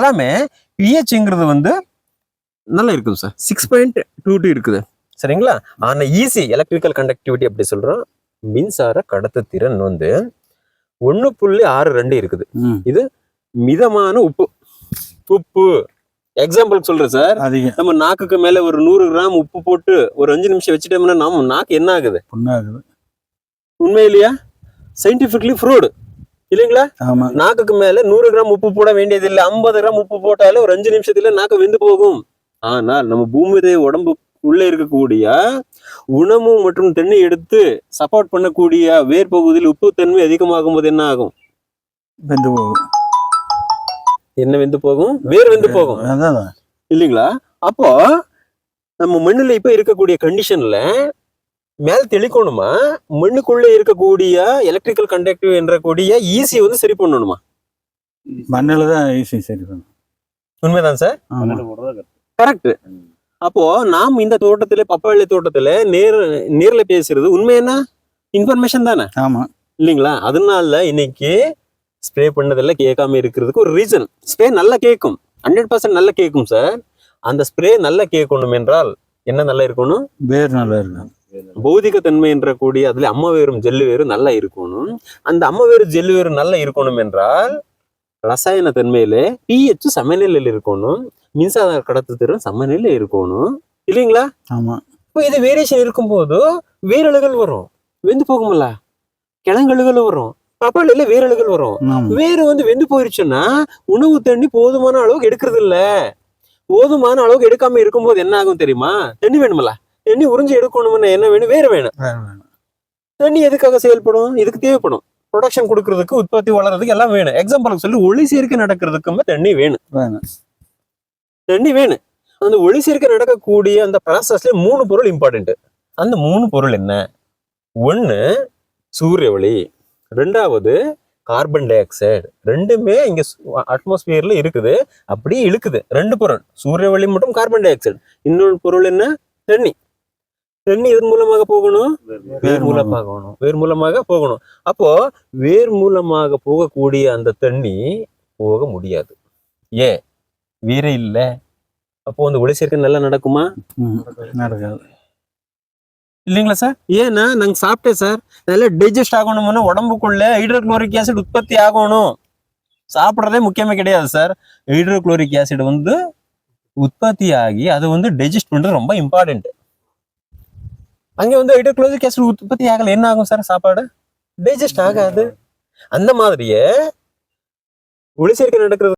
எல்லாமே பிஹெச்ங்கிறது வந்து நல்லா இருக்குது சார். 6.22 இருக்குது சரிங்களா. ஆனா ஈஸி எலக்ட்ரிக்கல் கண்டக்டிவிட்டி அப்படி சொல்றோம். மின்சார கடத்துத்திறன் வந்து 1.62 இருக்குது. இது மிதமான உப்பு எக்ஸாம்பிள் சொல்றேன் சார். நம்ம நாக்குக்கு மேல ஒரு 100 கிராம் உப்பு போட்டு ஒரு 5 நிமிஷம் வச்சுட்டோம்னா நம்ம நாக்கு என்ன ஆகுது? உண்மை இல்லையா? சயின்டிபிக்லி ப்ரூவ்டு இல்லைங்களா? நாக்குக்கு மேல 100 கிராம் உப்பு போட வேண்டியது இல்லை. 50 கிராம் உப்பு போட்டாலே ஒரு 5 நிமிஷத்துல நாக்கு வெந்து போகும். ஆனால் நம்ம பூமி உடம்பு உள்ள இருக்கக்கூடிய உணவு மற்றும் தண்ணி எடுத்து சப்போர்ட் பண்ணக்கூடிய வேர் பகுதியில் உப்பு தன்மை அதிகமாகும் போது என்ன ஆகும்? வெந்து போகும். என்ன வெந்து போகும்? வேர் வெந்து போகும் இல்லைங்களா? அப்போ நம்ம மண்ணுல இப்ப இருக்கக்கூடிய கண்டிஷன்ல மேல தெளிக்கணுமா, மண்ணுக்குள்ள இருக்கக்கூடிய எலக்ட்ரிக்கல் கண்டக்டிவ் என்ற கூடிய ஈஸி வந்து சரி பண்ணணுமா? மண்ணுலதான் ஈஸி சரி பண்ணணும். உண்மைதான் சார், கரெக்ட். அப்போ நாம் இந்த தோட்டத்துல பப்பாளி தோட்டத்துல நேர்ல பேசுறது உண்மை என்ன இன்ஃபர்மேஷன் தானே? ஆமா இல்லைங்களா? அதனால இன்னைக்கு ஸ்ப்ரே பண்ணதெல்லாம் கேட்காம இருக்கிறதுக்கு ஒரு ரீசன். ஸ்ப்ரே நல்லா கேட்கும், 100% நல்லா கேட்கும் சார். அந்த ஸ்ப்ரே நல்லா கேட்கணும் என்றால் என்ன நல்லா இருக்கணும்? வேர் நல்லா இருக்கணும். பௌதிக தன்மை என்ற கூடிய அதுல அம்மா வேரும் ஜெல்லு வேரும் நல்லா இருக்கணும். அந்த அம்மா வேறு ஜெல்லு வேறு நல்லா இருக்கணும் என்றால் ரசாயன தன்மையில pH சமநிலையில் இருக்கணும், மின்சார கடத்துத்திறன் சமநிலையில இருக்கணும் இல்லைங்களா? ஆமா. இப்போ இது வேரியேஷன் இருக்கும்போது வேரழுகள் வரும், வெந்து போகும்ல, கிழங்கழுகள் வரும், பப்பாளில வேரழுகள் வரும். வேறு வந்து வெந்து போயிருச்சுன்னா உணவு தண்ணி போதுமான அளவுக்கு எடுக்கிறது இல்ல. போதுமான அளவுக்கு எடுக்காம இருக்கும்போது என்ன ஆகும் தெரியுமா? தண்ணி வேணுமல்ல, தண்ணி உறிஞ்சி எடுக்கணும்னு என்ன வேணும்? வேறு வேணும். தண்ணி எதுக்காக செயல்படும்? இதுக்கு தேவைப்படும். ப்ரொடக்ஷன் கொடுக்கறதுக்கு, உற்பத்தி வளர்றதுக்கு எல்லாம் வேணும். எக்ஸாம்பிளுக்கு சொல்லி ஒளி சேர்க்கை நடக்கிறதுக்குமே தண்ணி வேணும். தண்ணி வேணும். அந்த ஒளி சேர்க்கை நடக்கக்கூடிய அந்த ப்ராசஸ்ல 3 பொருள் இம்பார்ட்டன்ட். அந்த 3 பொருள் என்ன? 1 சூரிய ஒளி, 2வது கார்பன் டை ஆக்சைடு. ரெண்டுமே இங்க அட்மாஸ்பியர்ல இருக்குது, அப்படியே இழுக்குது. 2 பொருள், சூரிய ஒளி மற்றும் கார்பன் டை ஆக்சைடு. இன்னொரு பொருள் என்ன? தண்ணி. தண்ணி இதன் மூலமாக போகணும், வேர் மூலமாக போகணும். அப்போ வேர் மூலமாக போகக்கூடிய அந்த தண்ணி போக முடியாது. ஏன்? வேரே இல்ல. அப்போ அந்த ஒளி சேர்க்கை நல்லா நடக்குமா? நடக்காது இல்லைங்களா சார்? ஏன்னா நாங்க சாப்பிட்டேன் சார், நல்லா டைஜஸ்ட் ஆகணும்னு உடம்புக்குள்ள ஹைட்ரோகுளோரிக் ஆசிட் உற்பத்தி ஆகணும். சாப்பிட்றதே முக்கியமே கிடையாது சார். ஹைட்ரோகுளோரிக் ஆசிட் வந்து உற்பத்தி ஆகி அது வந்து டைஜஸ்ட் பண்றது ரொம்ப இம்பார்ட்டன்ட். அங்க வந்து ஹைட்ரோகுளோரிக் ஆசிட் உற்பத்தி ஆகல, என்ன ஆகும் சார்? சாப்பாடு டைஜஸ்ட் ஆகாது. அந்த மாதிரியே ஒளி சேர்க்கை நடக்கிறது